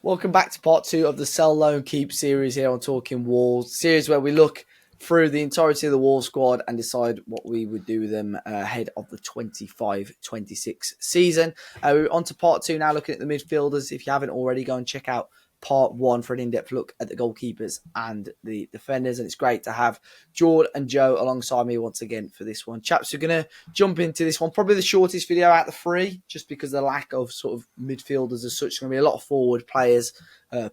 Welcome back to part 2 of the Sell, Loan, Keep series here on Talking Wolves. Series where we look through the entirety of the Wolves squad and decide what we would do with them ahead of the 25-26 season. We're on to part 2 now, looking at the midfielders. If you haven't already, go and check out part 1 for an in-depth look at the goalkeepers and the defenders. And it's great to have Jord and Joe alongside me once again for this one. Chaps, we're going to jump into this one. Probably the shortest video out of the 3, just because of the lack of sort of midfielders as such. There's going to be a lot of forward players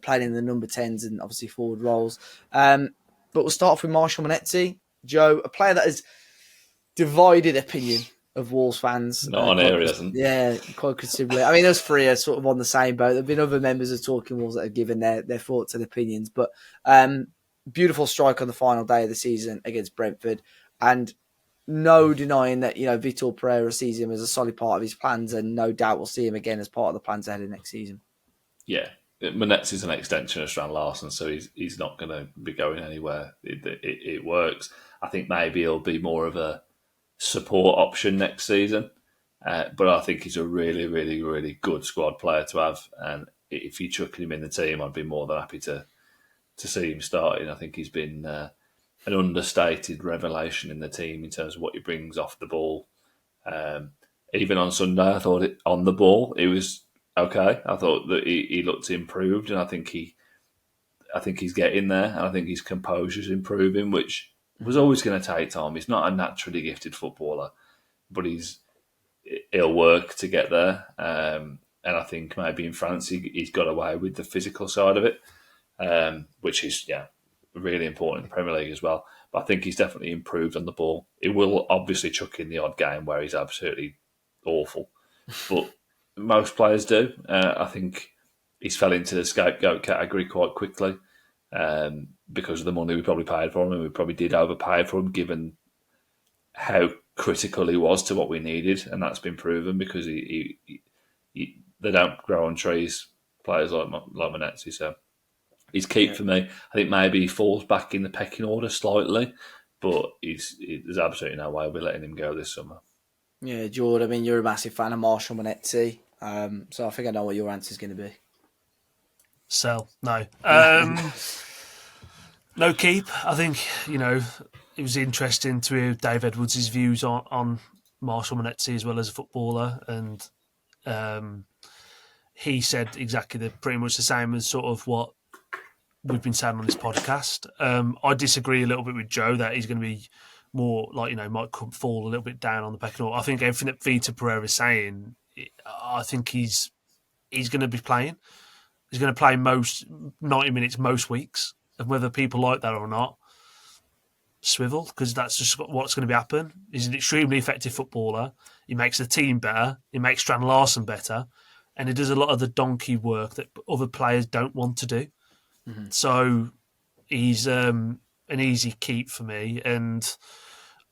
playing in the number 10s and obviously forward roles. But we'll start off with Marshall Manetsi. Joe, a player that has divided opinion of Wolves fans. Not on here, he doesn't. Yeah, quite considerably. I mean, us 3 are sort of on the same boat. There have been other members of Talking Wolves that have given their thoughts and opinions. But beautiful strike on the final day of the season against Brentford. And no denying that, Vitor Pereira sees him as a solid part of his plans, and no doubt we'll see him again as part of the plans ahead of next season. Yeah. Manetsi's an extension of Strand Larsen, so he's not going to be going anywhere. It works. I think maybe he'll be more of a support option next season. But I think he's a really, really, really good squad player to have. And if you chuck him in the team, I'd be more than happy to see him starting. I think he's been an understated revelation in the team in terms of what he brings off the ball. Even on Sunday, I thought on the ball, it was okay. I thought that he looked improved, and I think he's getting there. And I think his composure's improving, which was always going to take time. He's not a naturally gifted footballer, but he'll work to get there. And I think maybe in France he's got away with the physical side of it, which is really important in the Premier League as well. But I think he's definitely improved on the ball. He will obviously chuck in the odd game where he's absolutely awful, but most players do. I think he's fell into the scapegoat category quite quickly because of the money we probably paid for him, and we probably did overpay for him given how critical he was to what we needed, and that's been proven because they don't grow on trees, players like Manetsi. So he's keep for me. I think maybe he falls back in the pecking order slightly, but there's absolutely no way we're letting him go this summer. Yeah, Jord, I mean, you're a massive fan of Marshall Manetsi, so I think I know what your answer is going to be. Sell. No. No keep. I think, it was interesting to hear Dave Edwards' views on Marshall Manetsi as well as a footballer, and he said exactly pretty much the same as sort of what we've been saying on this podcast. I disagree a little bit with Joe that he's going to be more like, might fall a little bit down on the pecking order. I think everything that Vitor Pereira is saying, I think he's going to be playing. He's going to play most 90 minutes most weeks, and whether people like that or not, swivel, because that's just what's going to happen. He's an extremely effective footballer. He makes the team better. He makes Strand Larsen better, and he does a lot of the donkey work that other players don't want to do. Mm-hmm. So he's an easy keep for me, and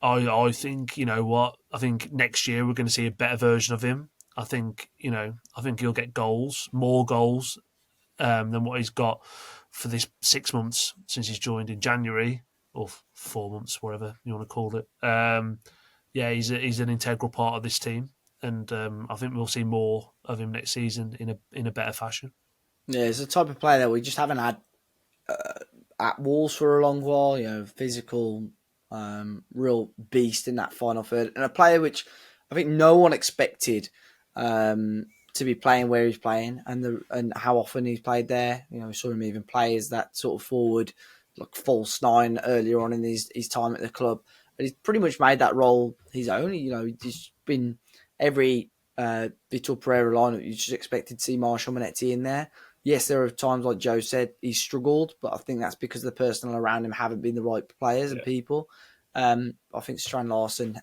I think, I think next year we're going to see a better version of him. I think he'll get more goals than what he's got for this 6 months since he's joined in January, or 4 months, whatever you want to call it. He's an integral part of this team, and I think we'll see more of him next season in a better fashion. Yeah, it's the type of player that we just haven't had at Wolves for a long while. Physical, real beast in that final third, and a player which I think no one expected to be playing where he's playing and how often he's played there. We saw him even play as that sort of forward, like false nine earlier on in his time at the club. But he's pretty much made that role his own. He's been every Vitor Pereira lineup. You just expected to see Marshall Manetsi in there. Yes, there are times, like Joe said, he's struggled, but I think that's because the personnel around him haven't been the right players and people. I think Strand Larsen,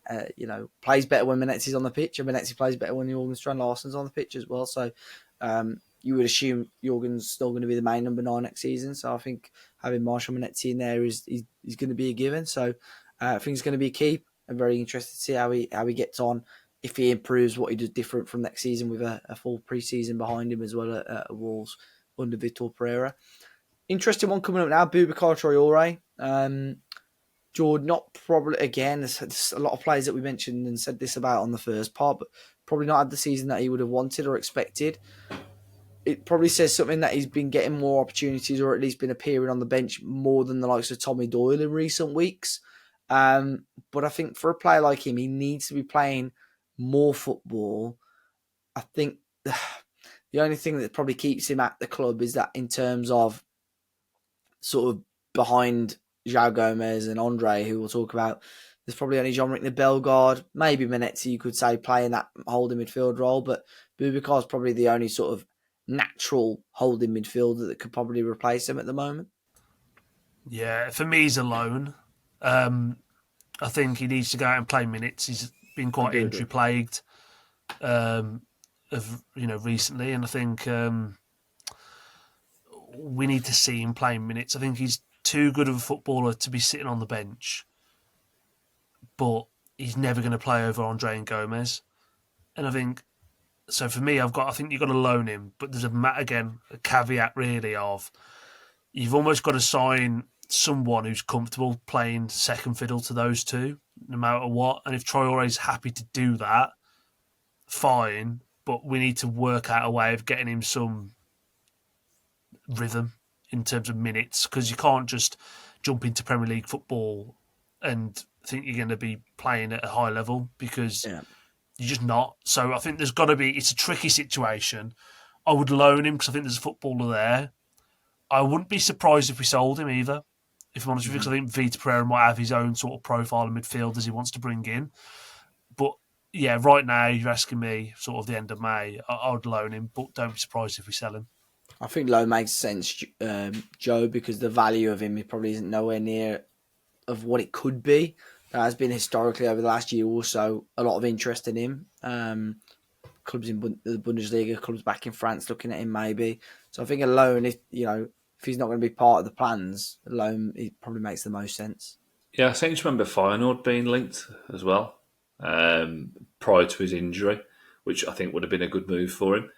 plays better when Manetsi's on the pitch, and Manetsi plays better when Jord and Strand Larsen's on the pitch as well. So you would assume Jorgen's still going to be the main number 9 next season. So I think having Marshall Manetsi in there is going to be a given. So I think it's going to be a keep. I'm very interested to see how he gets on, if he improves, what he does different from next season with a full pre-season behind him as well at Wolves under Vitor Pereira. Interesting one coming up now, Bubakar Traore. Jord, not probably, again, there's a lot of players that we mentioned and said this about on the first part, but probably not had the season that he would have wanted or expected. it probably says something that he's been getting more opportunities, or at least been appearing on the bench more than the likes of Tommy Doyle in recent weeks. But I think for a player like him, he needs to be playing more football. I think the only thing that probably keeps him at the club is that in terms of sort of behind Joao Gomes and Andre, who we'll talk about, there's probably only Jean-Ricner Bellegarde, maybe Manetsi, you could say, playing that holding midfield role, but Bubakar's probably the only sort of natural holding midfielder that could probably replace him at the moment. Yeah, for me, he's alone. I think he needs to go out and play minutes. He's been quite injury plagued, recently, and I think we need to see him playing minutes. I think he's too good of a footballer to be sitting on the bench, but he's never going to play over Andre and Gomes. And I think so. For me, I think you've got to loan him, but there's a caveat really of you've almost got to sign someone who's comfortable playing second fiddle to those two, no matter what. And if Traore is happy to do that, fine. But we need to work out a way of getting him some rhythm in terms of minutes, because you can't just jump into Premier League football and think you're going to be playing at a high level, because you're just not. So I think there's got to be. It's a tricky situation. I would loan him because I think there's a footballer there. I wouldn't be surprised if we sold him either, if I'm honest with you, because I think Vita Pereira might have his own sort of profile in midfielders he wants to bring in. But yeah, right now, you're asking me sort of the end of May, I would loan him, but don't be surprised if we sell him. I think loan makes sense, Joe, because the value of him probably isn't nowhere near of what it could be. There has been historically over the last year or so a lot of interest in him. Clubs in the Bundesliga, clubs back in France looking at him maybe. So I think a loan, if he's not going to be part of the plans, a loan it probably makes the most sense. Yeah, I seem to remember Feyenoord being linked as well prior to his injury, which I think would have been a good move for him.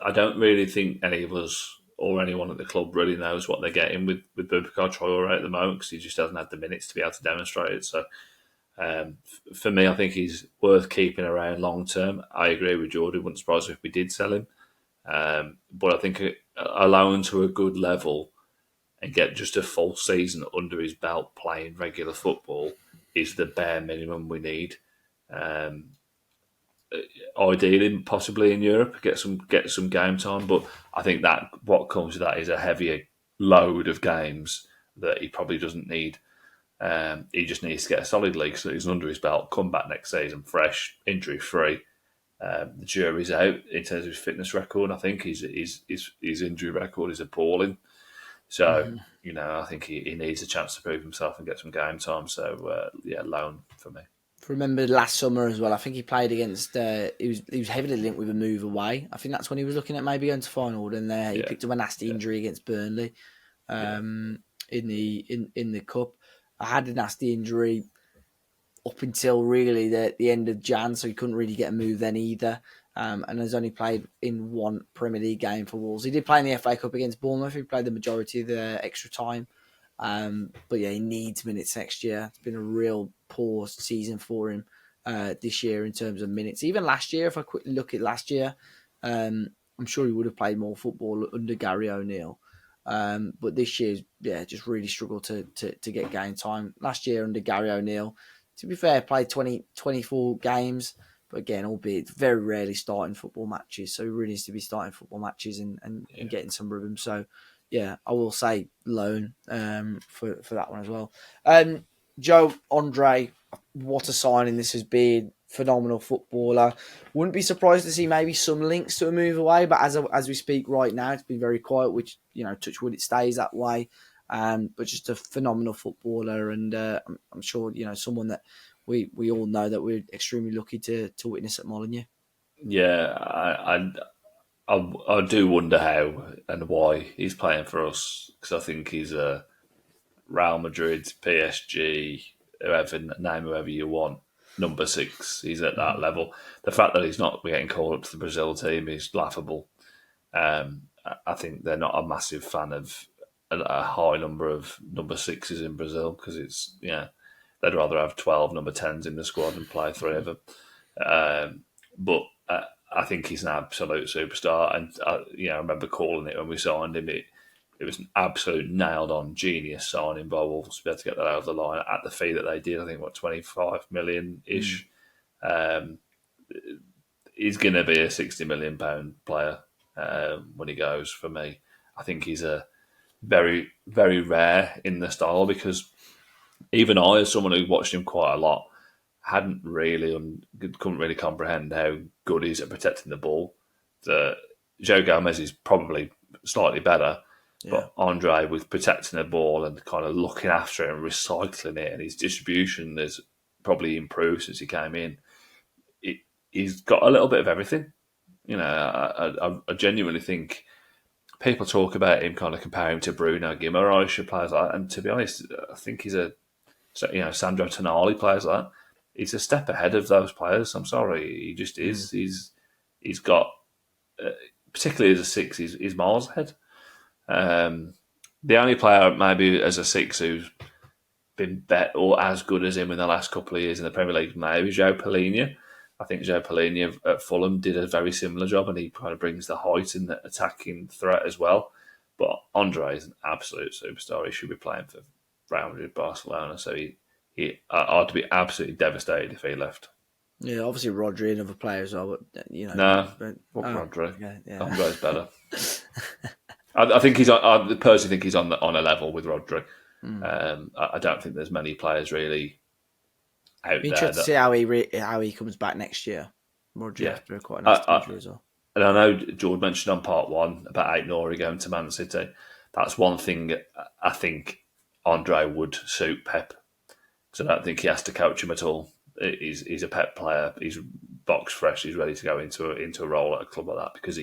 I don't really think any of us or anyone at the club really knows what they're getting with Bubakar Traore at the moment, because he just hasn't had the minutes to be able to demonstrate it. So for me, I think he's worth keeping around long term. I agree with Jordan. Wouldn't surprise me if we did sell him. But I think a loan to a good level and get just a full season under his belt playing regular football is the bare minimum we need. Ideally, possibly in Europe, get some game time. But I think that what comes with that is a heavier load of games that he probably doesn't need. He just needs to get a solid league season under his belt, come back next season fresh, injury free. The jury's out in terms of his fitness record. I think his injury record is appalling. So, I think he needs a chance to prove himself and get some game time. So, loan for me. Remember last summer as well, I think he played against, he was heavily linked with a move away. I think that's when he was looking at maybe going to Feyenoord, and he picked up a nasty injury against Burnley in the Cup. I had a nasty injury up until really the end of Jan, so he couldn't really get a move then either. And has only played in one Premier League game for Wolves. He did play in the FA Cup against Bournemouth. He played the majority of the extra time. But yeah, he needs minutes next year. It's been a real poor season for him this year in terms of minutes. Even last year, if I quickly look at last year, I'm sure he would have played more football under Gary O'Neill. But this year, just really struggled to get game time. Last year under Gary O'Neill, to be fair, played 24 games. But again, albeit very rarely starting football matches. So he really needs to be starting football matches and getting some rhythm. So, yeah, I will say loan for that one as well. Joe, Andre, what a signing this has been. Phenomenal footballer. Wouldn't be surprised to see maybe some links to a move away. But as we speak right now, it's been very quiet, which, touch wood, it stays that way. But just a phenomenal footballer. And I'm sure, someone that we all know that we're extremely lucky to witness at Molineux. Yeah, I do wonder how and why he's playing for us, because I think he's a Real Madrid, PSG, whoever you want, number 6. He's at that level. The fact that he's not getting called up to the Brazil team is laughable. I think they're not a massive fan of a high number of number 6s in Brazil, because they'd rather have 12 number 10s in the squad and play 3 of them. But I think he's an absolute superstar, and I remember calling it when we signed him. It was an absolute nailed-on genius signing by Wolves to be able to get that out of the line at the fee that they did. I think 25 million ish. He's going to be a £60 million player when he goes. For me, I think he's a very, very rare in the style, because even I, as someone who watched him quite a lot, couldn't really comprehend how good he is at protecting the ball. Joao Gomes is probably slightly better, but Andre, with protecting the ball and kind of looking after it and recycling it, and his distribution has probably improved since he came in. He's got a little bit of everything. I genuinely think people talk about him, kind of comparing him to Bruno Guimaraes, players like that, and to be honest, I think he's Sandro Tonali, players like that. He's a step ahead of those players. I'm sorry, he just is. He's got, particularly as a six, he's miles ahead. The only player maybe as a six who's been better or as good as him in the last couple of years in the Premier League maybe Joao Palhinha. I think Joao Palhinha at Fulham did a very similar job, and he kind of brings the height and the attacking threat as well. But Andre is an absolute superstar. He should be playing for Real Madrid, Barcelona. So I'd be absolutely devastated if he left. Yeah, obviously Rodri and other players are, but Rodri. Yeah. Andre's better. I think he's. I personally think he's on a level with Rodri. I don't think there's many players really out Be there. interested to see how he comes back next year. Rodri after quite a nice injury as well. And I know Jord mentioned on part one about Ait-Nouri going to Man City. That's one thing I think Andre would suit Pep. So I don't think he has to coach him at all. He's a Pep player. He's box fresh. He's ready to go into a role at a club like that, because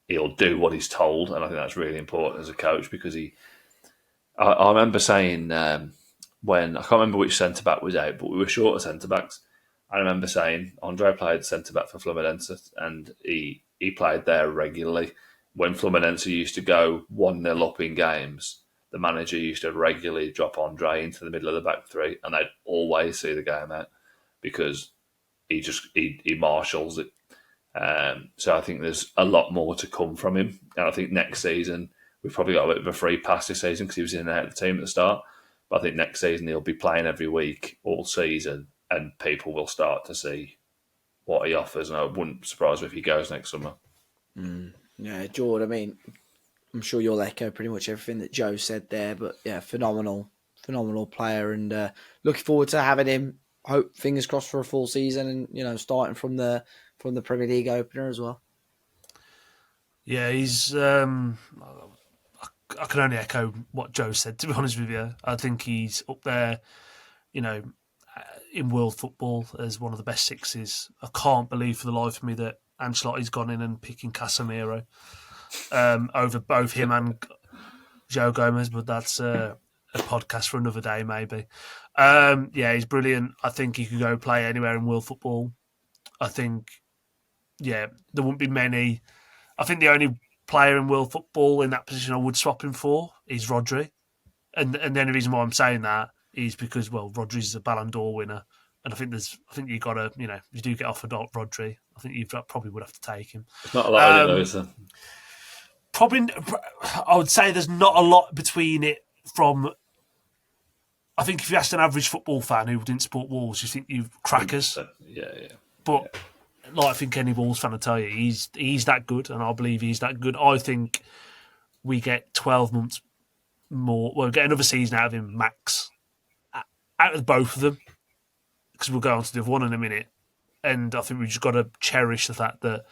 he'll do what he's told, and I think that's really important as a coach, because I remember saying when, I can't remember which centre back was out, but we were short of centre backs. I remember saying Andre played centre back for Fluminense, and he played there regularly. When Fluminense used to go 1-0 up in games, the manager used to regularly drop Andre into the middle of the back three, and they'd always see the game out, because he marshals it. So I think there's a lot more to come from him, and I think next season we've probably got a bit of a free pass this season because he was in and out of the team at the start. But I think next season he'll be playing every week all season, and people will start to see what he offers. And I wouldn't surprise me if he goes next summer. Yeah, Jord, I mean, I'm sure you'll echo pretty much everything that Joe said there, but yeah, phenomenal player, and looking forward to having him. Hope, fingers crossed, for a full season, and starting from the Premier League opener as well. Yeah, he's. I can only echo what Joe said, to be honest with you. I think he's up there, in world football as one of the best sixes. I can't believe for the life of me that Ancelotti's gone in and picking Casemiro over both him and Joao Gomes, but that's a podcast for another day, maybe. Yeah, he's brilliant. I think he could go play anywhere in world football. I think, there wouldn't be many. I think the only player in world football in that position I would swap him for is Rodri. And the only reason why I'm saying that is because, well, Rodri's a Ballon d'Or winner. And I think you got to, you do get offered Rodri. I think you probably would have to take him. It's not a lot, though, is there? Probably, I would say there's not a lot between it from. I think if you asked an average football fan who didn't support Wolves, you think you've crackers. Yeah. But I think any Wolves fan will tell you, he's that good, and I believe he's that good. I think we get 12 months more. We'll get another season out of him, max, out of both of them, because we'll go on to the other one in a minute. And I think we've just got to cherish the fact that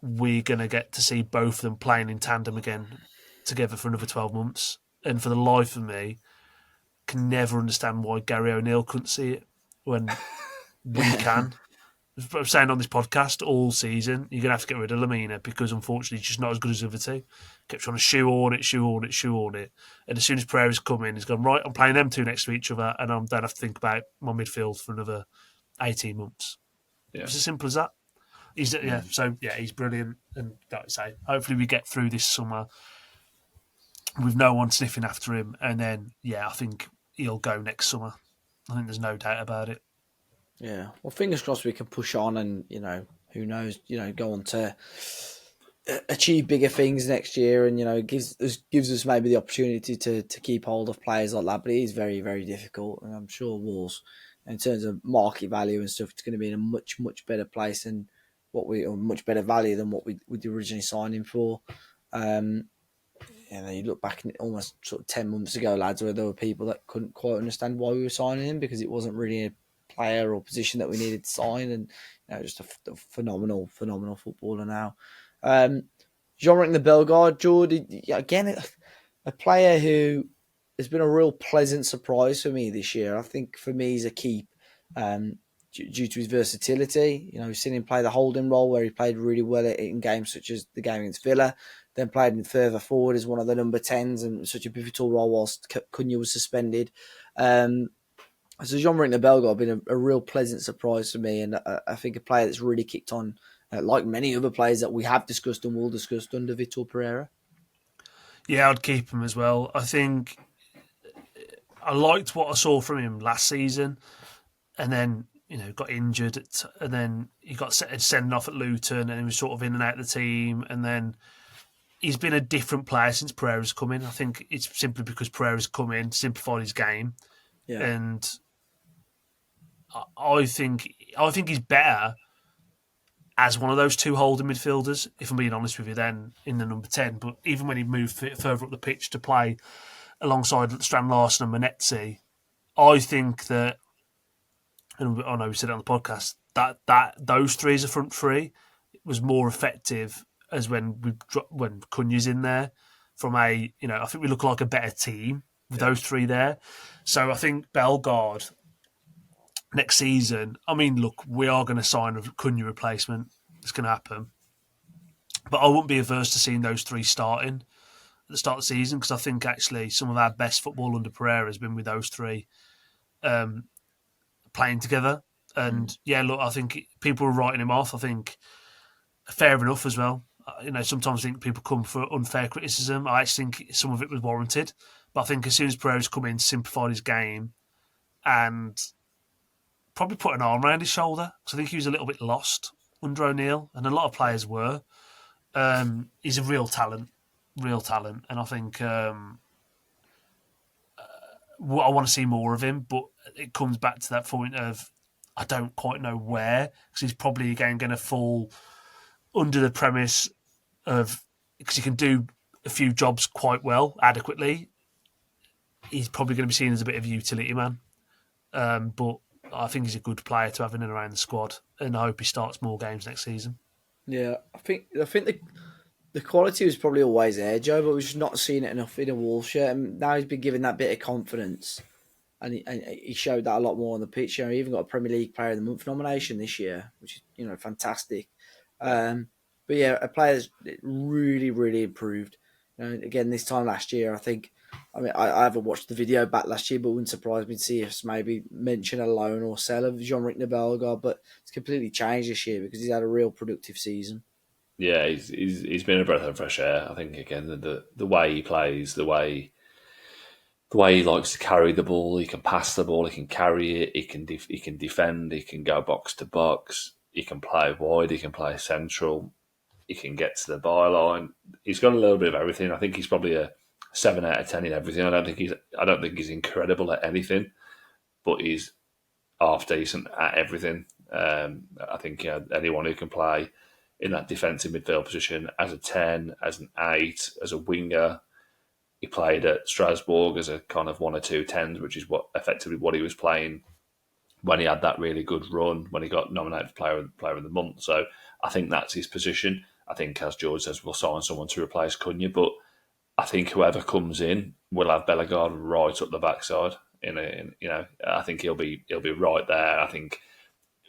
we're going to get to see both of them playing in tandem again together for another 12 months. And for the life of me, can never understand why Gary O'Neill couldn't see it when we can. I'm saying on this podcast all season, you're going to have to get rid of Lamina, because unfortunately he's just not as good as the other two. Kept trying to shoehorn it. And as soon as Pereira's come in, he's gone, right, I'm playing them two next to each other, and I don't have to think about my midfield for another 18 months. Yeah. It's as simple as that. He's brilliant. And like I say, hopefully we get through this summer with no one sniffing after him. And then, I think he'll go next summer. I think there's no doubt about it. Yeah. Well, fingers crossed we can push on and, who knows, go on to achieve bigger things next year, and gives us maybe the opportunity to keep hold of players like that. But it is very, very difficult, and I'm sure Wolves, in terms of market value and stuff, it's going to be in a much, much better place than or much better value than what we originally signed him for. You look back almost sort of 10 months ago, lads, where there were people that couldn't quite understand why we were signing him because it wasn't really a player or position that we needed to sign, and just a phenomenal footballer now. Jean-Ricner Bellegarde, Jord, again, a player who has been a real pleasant surprise for me this year. I think for me he's a keep due to his versatility. We've seen him play the holding role where he played really well in games such as the game against Villa, then played in further forward as one of the number 10s and such a pivotal role whilst Cunha was suspended. So Jean-Ricner Bellegarde has been a real pleasant surprise for me, and I think a player that's really kicked on, like many other players that we have discussed and will discuss under Vitor Pereira. Yeah, I'd keep him as well. I think I liked what I saw from him last season, and then got injured, and then he got sent off at Luton, and he was sort of in and out of the team, and then he's been a different player since Pereira's come in. I think it's simply because Pereira's come in, simplified his game, and I think he's better as one of those two holding midfielders, if I'm being honest with you, then in the number 10. But even when he moved further up the pitch to play alongside Strand Larsen and Manetsi, I think that, and I know we said it on the podcast, that those three as a front three was more effective as when Cunha's in there. I think we look like a better team with those three there. So I think Bellegarde next season, look, we are going to sign a Cunha replacement. It's going to happen. But I wouldn't be averse to seeing those three starting at the start of the season, because I think actually some of our best football under Pereira has been with those three playing together. And look, I think people are writing him off. I think fair enough as well. Sometimes I think people come for unfair criticism. I actually think some of it was warranted. But I think as soon as Pereira's come in, simplified his game and probably put an arm around his shoulder, because I think he was a little bit lost under O'Neill, and a lot of players were. He's a real talent, and I think I want to see more of him, but it comes back to that point of I don't quite know where, because he's probably again going to fall under the premise of, because he can do a few jobs quite well, adequately, he's probably going to be seen as a bit of a utility man. But I think he's a good player to have in and around the squad, and I hope he starts more games next season. Yeah, I think the quality was probably always there, Joe, but we've just not seen it enough in a Wolves shirt. And now he's been given that bit of confidence, and he showed that a lot more on the pitch. He even got a Premier League Player of the Month nomination this year, which is fantastic. But yeah, a player that's really, really improved. Again, this time last year, I haven't watched the video back last year, but it wouldn't surprise me to see us maybe mention a loan or sell of Jean-Ricner Bellegarde. But it's completely changed this year because he's had a real productive season. Yeah, he's been a breath of fresh air. I think again the way he plays, the way he likes to carry the ball, he can pass the ball, he can carry it, he can defend, he can go box to box, he can play wide, he can play central, he can get to the byline. He's got a little bit of everything. I think he's probably a 7 out of 10 in everything. I don't think he's incredible at anything, but he's half decent at everything. I think anyone who can play in that defensive midfield position as a 10, as an 8, as a winger. He played at Strasbourg as a kind of 1 or 2 10s, which is effectively what he was playing when he had that really good run, when he got nominated for Player of the Month. So I think that's his position. I think, as George says, we'll sign someone to replace Cunha, but I think whoever comes in will have Bellegarde right up the backside. I think he'll be right there. I think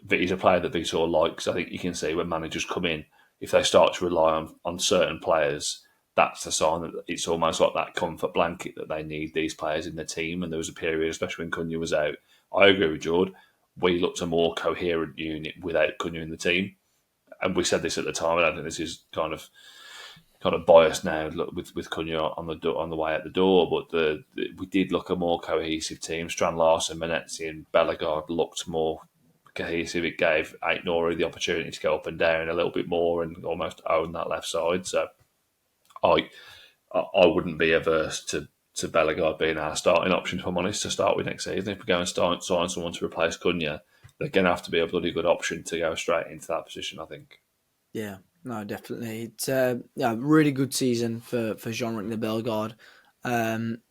he's a player that Vitor likes. I think you can see when managers come in, if they start to rely on certain players, that's the sign that it's almost like that comfort blanket that they need these players in the team. And there was a period, especially when Cunha was out, I agree with Jord, we looked a more coherent unit without Cunha in the team. And we said this at the time. I don't think this is kind of biased now with Cunha on the way out the door, but we did look a more cohesive team. Strand Larsen, Manetsi and Bellegarde looked more cohesive. It gave Aït-Nouri the opportunity to go up and down a little bit more and almost own that left side. So I wouldn't be averse to Bellegarde being our starting option, if I'm honest, to start with next season. If we go and sign someone to replace Cunha, they're going to have to be a bloody good option to go straight into that position, I think. Yeah, no, definitely. It's really good season for Jean-Ricner Bellegarde.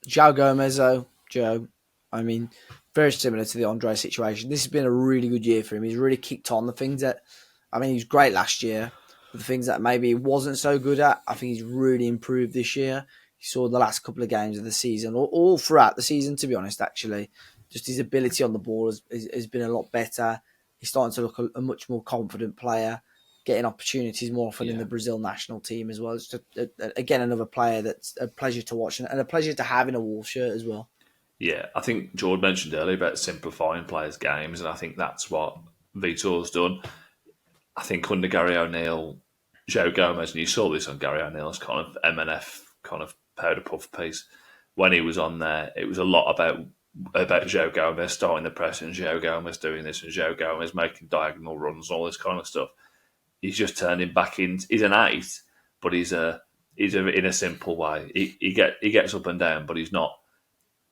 Joao Gomes, though, Joe, I mean, very similar to the Andre situation. This has been a really good year for him. He's really kicked on the things that, I mean, he was great last year, but the things that maybe he wasn't so good at, I think he's really improved this year. You saw the last couple of games of the season, all throughout the season, to be honest, actually. Just his ability on the ball has been a lot better. He's starting to look a much more confident player, getting opportunities more often in the Brazil national team as well. It's just, again, another player that's a pleasure to watch and a pleasure to have in a Wolves shirt as well. Yeah, I think Jord mentioned earlier about simplifying players' games, and I think that's what Vitor's done. I think under Gary O'Neill, Joao Gomes, and you saw this on Gary O'Neill's kind of MNF kind of powder puff piece, when he was on there, it was a lot about Joao Gomes starting the press and Joao Gomes doing this and Joao Gomes making diagonal runs and all this kind of stuff. He's just turned him back in. He's an 8, but he's in a simple way. He gets up and down, but he's not.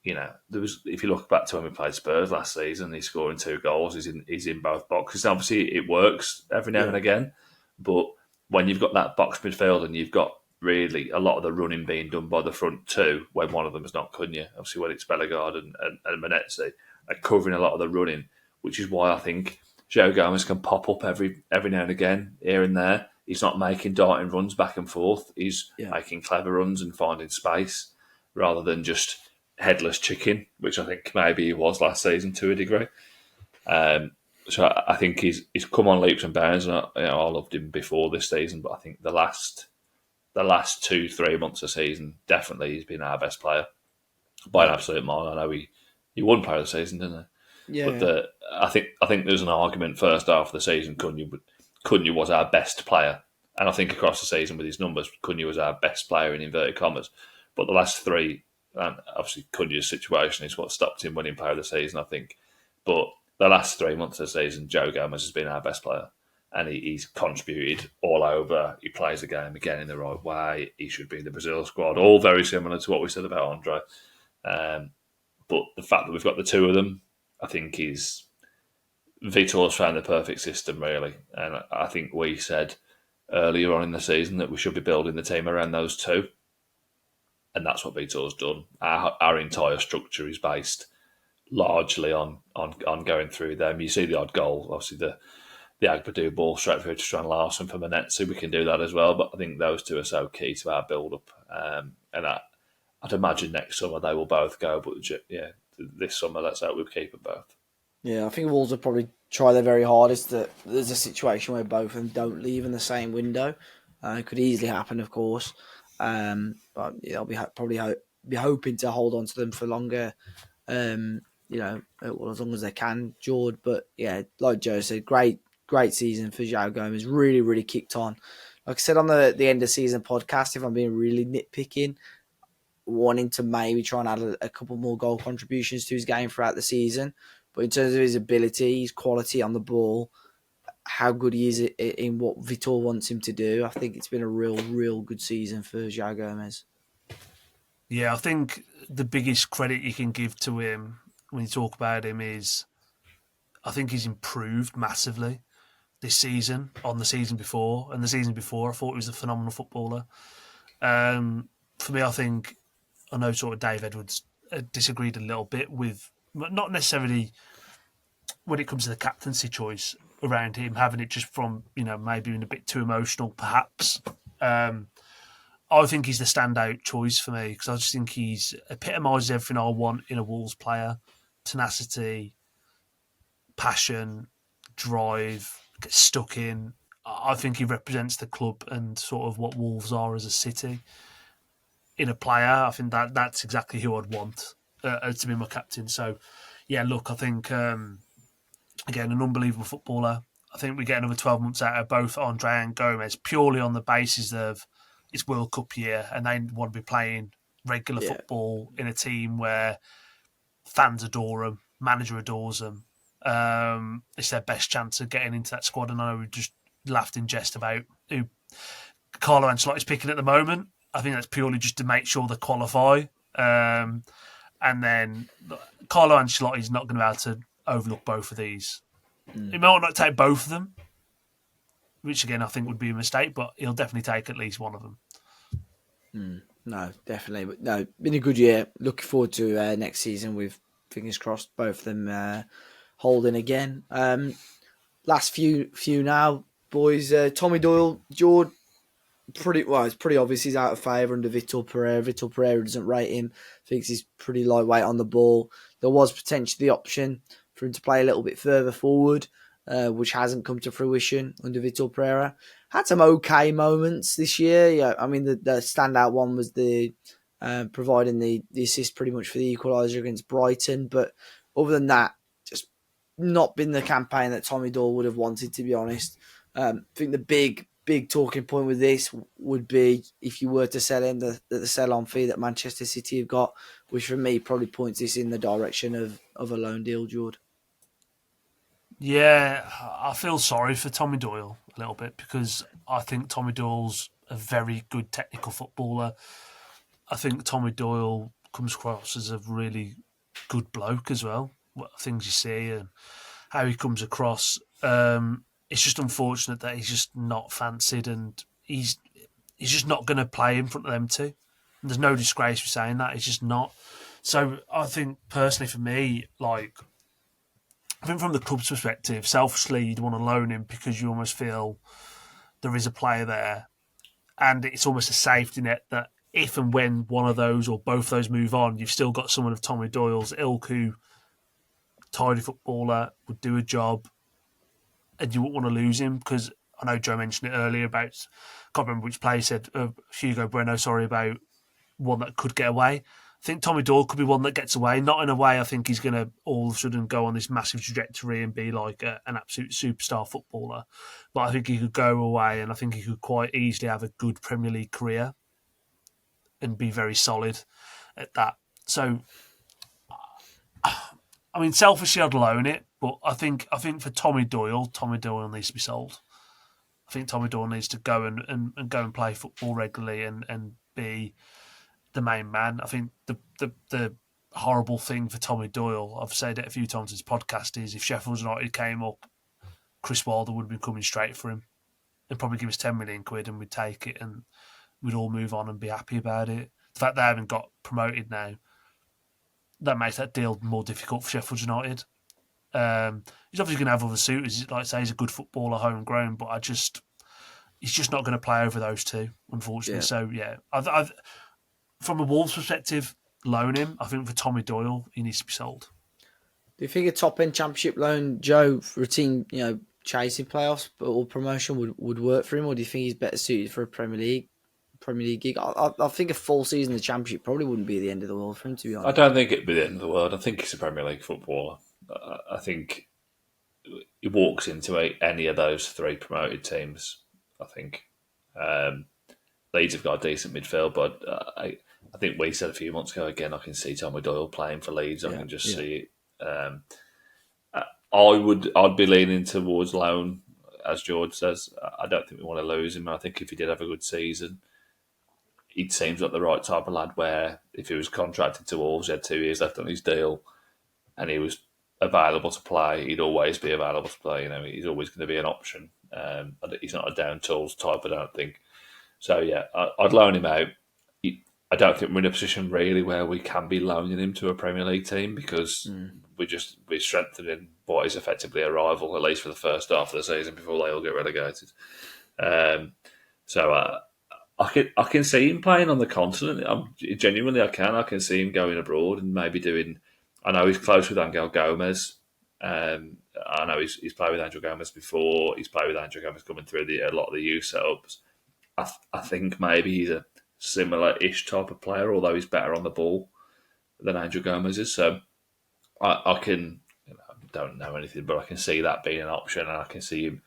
If you look back to when we played Spurs last season, he's scoring 2 goals. He's in both boxes. Obviously, it works every now and again, but when you've got that box midfield and you've got really a lot of the running being done by the front 2, when one of them is not Cunha, obviously when it's Bellegarde and Manetsi, are covering a lot of the running, which is why I think Joao Gomes can pop up every now and again, here and there. He's not making darting runs back and forth. He's making clever runs and finding space rather than just headless chicken, which I think maybe he was last season to a degree. So I think he's come on leaps and bounds, and I loved him before this season, but I think the last 2-3 months of season, definitely he's been our best player by an absolute mile. I know he won player of the season, didn't he? Yeah. But I think there's an argument first half of the season, Cunha was our best player. And I think across the season with his numbers, Cunha was our best player in inverted commas. But the last 3, and obviously Cunha's situation is what stopped him winning player of the season, I think. But the last 3 months of the season, Joao Gomes has been our best player. And he's contributed all over. He plays the game again in the right way. He should be in the Brazil squad. All very similar to what we said about Andre. But the fact that we've got the 2 of them, I think Vitor's found the perfect system, really. And I think we said earlier on in the season that we should be building the team around those 2. And that's what Vitor's done. Our entire structure is based largely on going through them. You see the odd goal, obviously the Agbedu ball straight through to Strand Larsen for Manetsi. We can do that as well, but I think those 2 are so key to our build-up. And I'd imagine next summer they will both go, but this summer let's hope we keep them both. Yeah, I think Wolves will probably try their very hardest. That there's a situation where both of them don't leave in the same window. It could easily happen, of course, but they'll be hoping to hold on to them for longer. As long as they can, Jord. But yeah, like Joe said, great season for Joao Gomes. Really, really kicked on. Like I said on the end of season podcast, if I'm being really nitpicking, wanting to maybe try and add a couple more goal contributions to his game throughout the season. But in terms of his ability, his quality on the ball, how good he is in what Vitor wants him to do, I think it's been a real good season for Joao Gomes. Yeah, I think the biggest credit you can give to him when you talk about him is I think he's improved massively this season on the season before. And the season before, I thought he was a phenomenal footballer. For me, I know sort of Dave Edwards disagreed a little bit with, not necessarily when it comes to the captaincy choice around him, having it just from, maybe being a bit too emotional, perhaps. I think he's the standout choice for me because I just think he's epitomises everything I want in a Wolves player. Tenacity, passion, drive, get stuck in. I think he represents the club and sort of what Wolves are as a city. In a player, I think that's exactly who I'd want to be my captain. So, yeah, look, I think, again, an unbelievable footballer. I think we get another 12 months out of both Andre and Gomes purely on the basis of it's World Cup year and they want to be playing regular football in a team where fans adore them, manager adores them, It's their best chance of getting into that squad. And I know we just laughed in jest about who Carlo Ancelotti's picking at the moment. I think that's purely just to make sure they qualify. And then Carlo Ancelotti's not going to be able to overlook both of these. He might not take both of them, which again I think would be a mistake, but he'll definitely take at least one of them. No, definitely. But no, been a good year. Looking forward to next season with, fingers crossed, both of them holding again. Last few now, boys. Tommy Doyle, Jord, it's pretty obvious he's out of favour under Vitor Pereira. Vitor Pereira doesn't rate him, thinks he's pretty lightweight on the ball. There was potentially the option for him to play a little bit further forward, which hasn't come to fruition under Vitor Pereira. Had some okay moments this year. Yeah, I mean the standout one was the providing the assist pretty much for the equaliser against Brighton. But other than that, just not been the campaign that Tommy Doyle would have wanted, to be honest. I think the big talking point with this would be if you were to sell him, the sell-on fee that Manchester City have got, which for me probably points this in the direction of a loan deal, Jord. Yeah, I feel sorry for Tommy Doyle a little bit because I think Tommy Doyle's a very good technical footballer. I think Tommy Doyle comes across as a really good bloke as well. What things you see and how he comes across. It's just unfortunate that he's just not fancied and he's just not going to play in front of them two. And there's no disgrace for saying that. He's just not. So I think personally for me, I think from the club's perspective, selfishly, you'd want to loan him because you almost feel there is a player there. And it's almost a safety net that if and when one of those or both of those move on, you've still got someone of Tommy Doyle's ilk who, tidy footballer, would do a job, and you wouldn't want to lose him because I know Joe mentioned it earlier about, I can't remember which player said, Hugo Bueno, about one that could get away. I think Tommy Doyle could be one that gets away. Not in a way I think he's going to all of a sudden go on this massive trajectory and be like an absolute superstar footballer. But I think he could go away and I think he could quite easily have a good Premier League career and be very solid at that. So, I mean, selfishly I'd loan it, but I think for Tommy Doyle needs to be sold. I think Tommy Doyle needs to go and go and play football regularly and be the main man. I think the horrible thing for Tommy Doyle, I've said it a few times in this podcast, is if Sheffield United came up, Chris Wilder would have been coming straight for him and probably give us 10 million quid and we'd take it and we'd all move on and be happy about it. The fact they haven't got promoted now, that makes that deal more difficult for Sheffield United. He's obviously going to have other suitors. Like I say, he's a good footballer, homegrown, but he's just not going to play over those two, unfortunately. Yeah. So, yeah, I've from a Wolves perspective, loan him. I think for Tommy Doyle, he needs to be sold. Do you think a top-end championship loan, Joe, for a team, chasing playoffs or promotion would work for him, or do you think he's better suited for a Premier League gig? I think a full season of the championship probably wouldn't be the end of the world for him, to be honest. I don't think it'd be the end of the world. I think he's a Premier League footballer. I think he walks into any of those three promoted teams. I think Leeds have got a decent midfield, but I think we said a few months ago, again, I can see Tommy Doyle playing for Leeds. I can just see it. I'd be leaning towards loan, as George says. I don't think we want to lose him. I think if he did have a good season, he seems like the right type of lad where if he was contracted to Wolves, he had 2 years left on his deal, and he was available to play, he'd always be available to play. He's always going to be an option. He's not a down tools type, I don't think. So, yeah, I'd loan him out. I don't think we're in a position really where we can be loaning him to a Premier League team because we're strengthening what is effectively a rival, at least for the first half of the season before they all get relegated. So I can see him playing on the continent. Genuinely, I can see him going abroad and maybe doing. I know he's close with Angel Gomes. I know he's played with Angel Gomes before. He's played with Angel Gomes coming through a lot of the youth setups. I think maybe he's a similar-ish type of player, although he's better on the ball than Angel Gomes is. So I can, don't know anything, but I can see that being an option, and I can see him,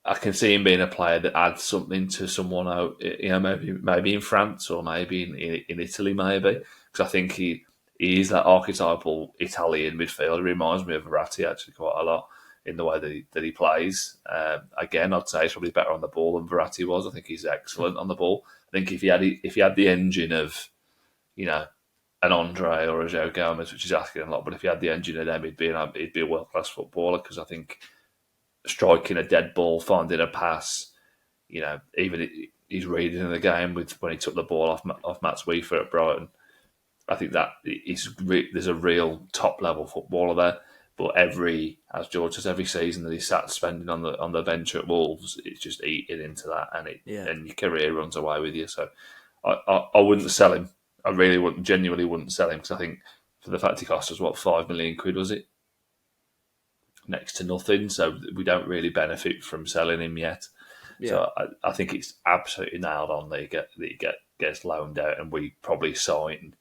I can see him being a player that adds something to someone out, maybe in France or maybe in Italy, maybe, because I think he is that archetypal Italian midfielder. He reminds me of Verratti actually quite a lot in the way that he plays. Again, I'd say he's probably better on the ball than Verratti was. I think he's excellent on the ball. I think if he had the engine of, an Andre or a Joao Gomes, which is asking a lot, but if he had the engine of them, he'd be a world class footballer. Because I think striking a dead ball, finding a pass, even he's reading the game when he took the ball off Matt Sweefer at Brighton. I think that there's a real top level footballer there. But as George says, every season that he's sat spending on the bench at Wolves, it's just eating into that, and your career runs away with you. So I wouldn't sell him. I really genuinely wouldn't sell him, because I think for the fact he cost us, what, £5 million, was it? Next to nothing. So we don't really benefit from selling him yet. Yeah. So I think it's absolutely nailed on that he gets loaned out, and we probably sign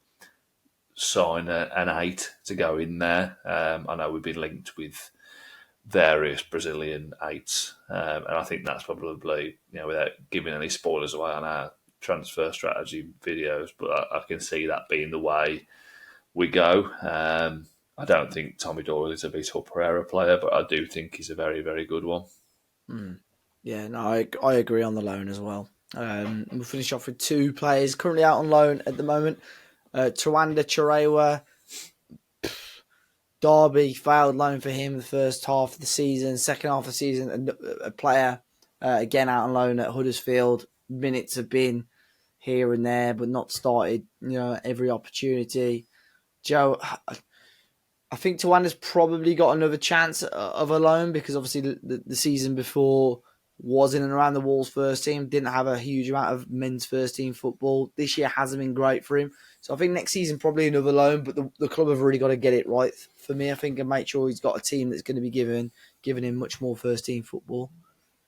an 8 to go in there. I know we've been linked with various Brazilian 8s, and I think that's probably, without giving any spoilers away on our transfer strategy videos, but I can see that being the way we go. I don't think Tommy Doyle is a Vitor Pereira player, but I do think he's a very, very good one. Yeah, no, I agree on the loan as well. We'll finish off with 2 players currently out on loan at the moment. Tawanda Chirewa, Derby, failed loan for him the first half of the season. Second half of the season, a player again out on loan at Huddersfield. Minutes have been here and there, but not started, every opportunity. Joe, I think Tawanda's probably got another chance of a loan, because obviously the season before was in and around the Wolves first team, didn't have a huge amount of men's first team football. This year hasn't been great for him. So I think next season probably another loan, but the club have really got to get it right for me, I think, and make sure he's got a team that's going to be giving him much more first team football.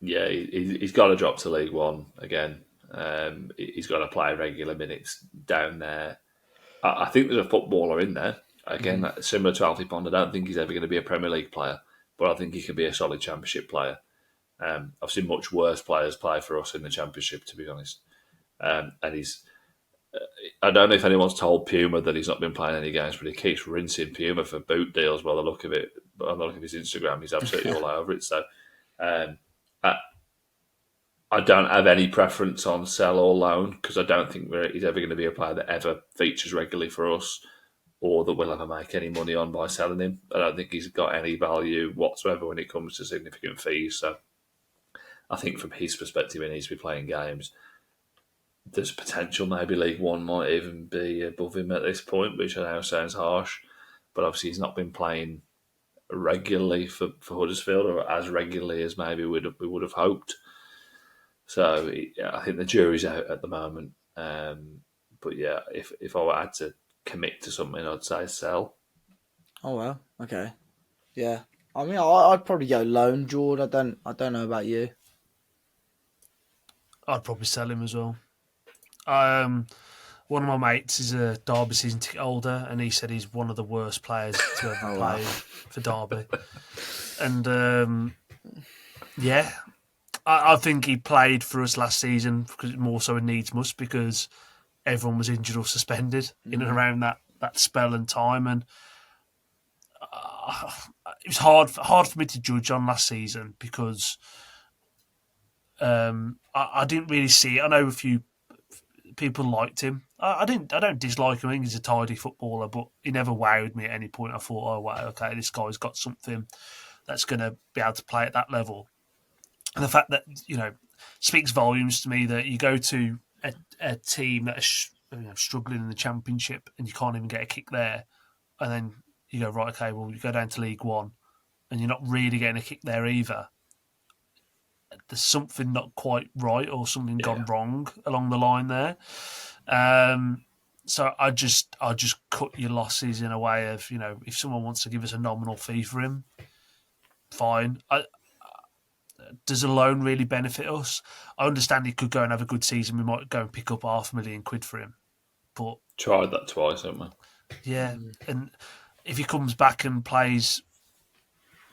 Yeah, he's got to drop to League One again. He's got to play regular minutes down there. I think there's a footballer in there. Again, similar to Alfie Pond, I don't think he's ever going to be a Premier League player, but I think he can be a solid Championship player. I've seen much worse players play for us in the Championship, to be honest. And I don't know if anyone's told Puma that he's not been playing any games, but he keeps rinsing Puma for boot deals by the look of it. But on the look of his Instagram, he's absolutely all over it. So I don't have any preference on sell or loan, because I don't think he's ever going to be a player that ever features regularly for us, or that we'll ever make any money on by selling him. I don't think he's got any value whatsoever when it comes to significant fees. So I think from his perspective, he needs to be playing games. There's potential maybe League One might even be above him at this point, which I know sounds harsh, but obviously he's not been playing regularly for Huddersfield, or as regularly as maybe we would have hoped. So I think the jury's out at the moment. But yeah, if I had to commit to something, I'd say sell. Oh well, okay, yeah. I mean, I'd probably go loan, Jord. I don't know about you. I'd probably sell him as well. One of my mates is a Derby season ticket holder, and he said he's one of the worst players to ever play for Derby. And yeah, I think he played for us last season because more so a needs must, because everyone was injured or suspended in and around that spell and time, and it was hard for me to judge on last season because I didn't really see it. I know a few people liked him. I don't dislike him. I think he's a tidy footballer, but he never wowed me at any point. I thought, oh wow, okay, this guy's got something that's going to be able to play at that level. And the fact that speaks volumes to me that you go to a team that is struggling in the Championship and you can't even get a kick there, and then you go, right, okay, well, you go down to League One and you're not really getting a kick there either. There's something not quite right, or something gone wrong along the line there. So I just cut your losses in a way of, if someone wants to give us a nominal fee for him, fine. Does a loan really benefit us? I understand he could go and have a good season. We might go and pick up £500,000 for him. But tried that twice, haven't we? Yeah, and if he comes back and plays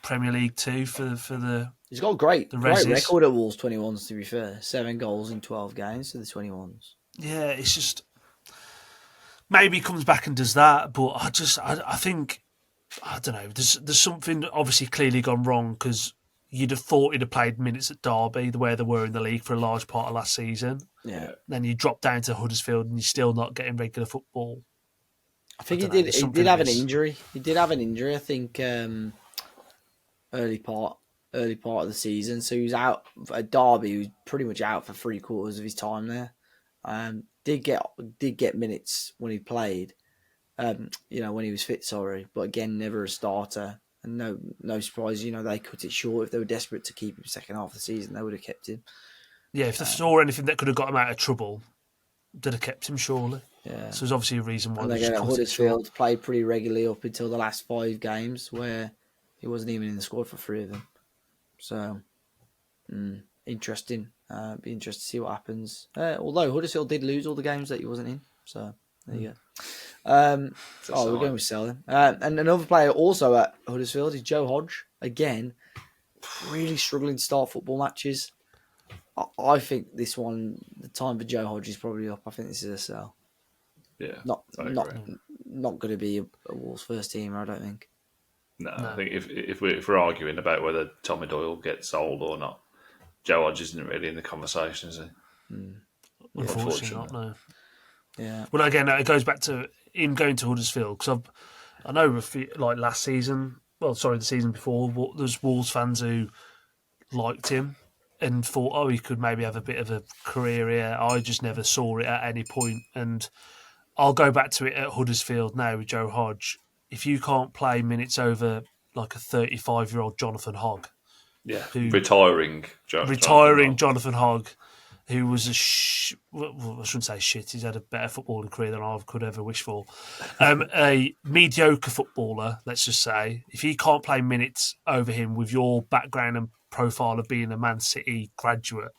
Premier League 2 for the... He's got a great record at Wolves 21s, to be fair. 7 goals in 12 games for the 21s. Yeah, it's just... maybe he comes back and does that. But I think, I don't know. There's something obviously clearly gone wrong because you'd have thought he'd have played minutes at Derby, the way they were in the league for a large part of last season. Yeah. Then you drop down to Huddersfield and you're still not getting regular football. I think I don't know, he did have an injury. He did have an injury, I think, early part of the season. So he was out at Derby. He was pretty much out for 3/4 of his time there. Did get minutes when he played. When he was fit. Sorry, but again, never a starter. And no surprise. They cut it short. If they were desperate to keep him second half of the season, they would have kept him. Yeah, if they saw anything that could have got him out of trouble, they'd have kept him surely. Yeah. So there's obviously a reason why And they just cut it short. Huddersfield played pretty regularly up until the last 5 games, where he wasn't even in the squad for 3 of them. So, interesting. Be interested to see what happens. Although Huddersfield did lose all the games that he wasn't in. So, there you go. We're going with selling. And another player also at Huddersfield is Joe Hodge. Again, really struggling to start football matches. I think this one, the time for Joe Hodge is probably up. I think this is a sell. Yeah, not going to be a Wolves first team. I don't think. No, I think if we're arguing about whether Tommy Doyle gets sold or not, Joe Hodge isn't really in the conversation, is he? Unfortunately not, no. Yeah. Well, again, it goes back to him going to Huddersfield because I know like last season, the season before, there's Wolves fans who liked him and thought, he could maybe have a bit of a career here. I just never saw it at any point. And I'll go back to it at Huddersfield now with Joe Hodge. If you can't play minutes over like a 35-year-old Jonathan Hogg. Yeah, retiring Jonathan Hogg, who was I shouldn't say shit, he's had a better footballing career than I could ever wish for. A mediocre footballer, let's just say. If you can't play minutes over him with your background and profile of being a Man City graduate,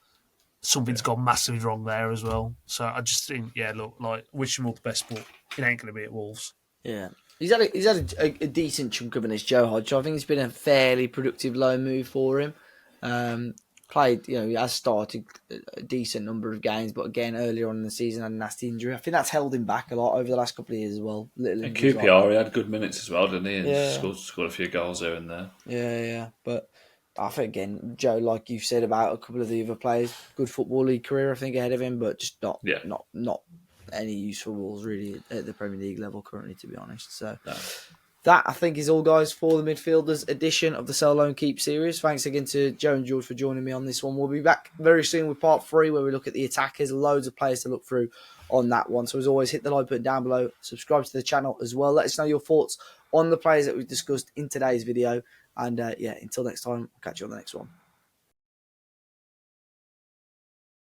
something's gone massively wrong there as well. So I just think, wish him all the best, but it ain't going to be at Wolves. Yeah. He's had a decent chunk of this, Joe Hodge. I think it's been a fairly productive loan move for him. Played, he has started a decent number of games, but again, earlier on in the season had a nasty injury. I think that's held him back a lot over the last couple of years as well. And QPR, he had good minutes as well, didn't he? And scored a few goals there and there. Yeah. But I think, again, Joe, like you've said about a couple of the other players, good football league career, I think, ahead of him, but just not any useful Wolves really at the Premier League level currently, to be honest. So that, I think, is all, guys, for the Midfielders edition of the Sell Loan Keep series. Thanks again to Joe and George for joining me on this one. We'll be back very soon with part 3, where we look at the attackers. Loads of players to look through on that one. So as always, hit the like button down below, subscribe to the channel as well. Let us know your thoughts on the players that we've discussed in today's video. And until next time, I'll catch you on the next one.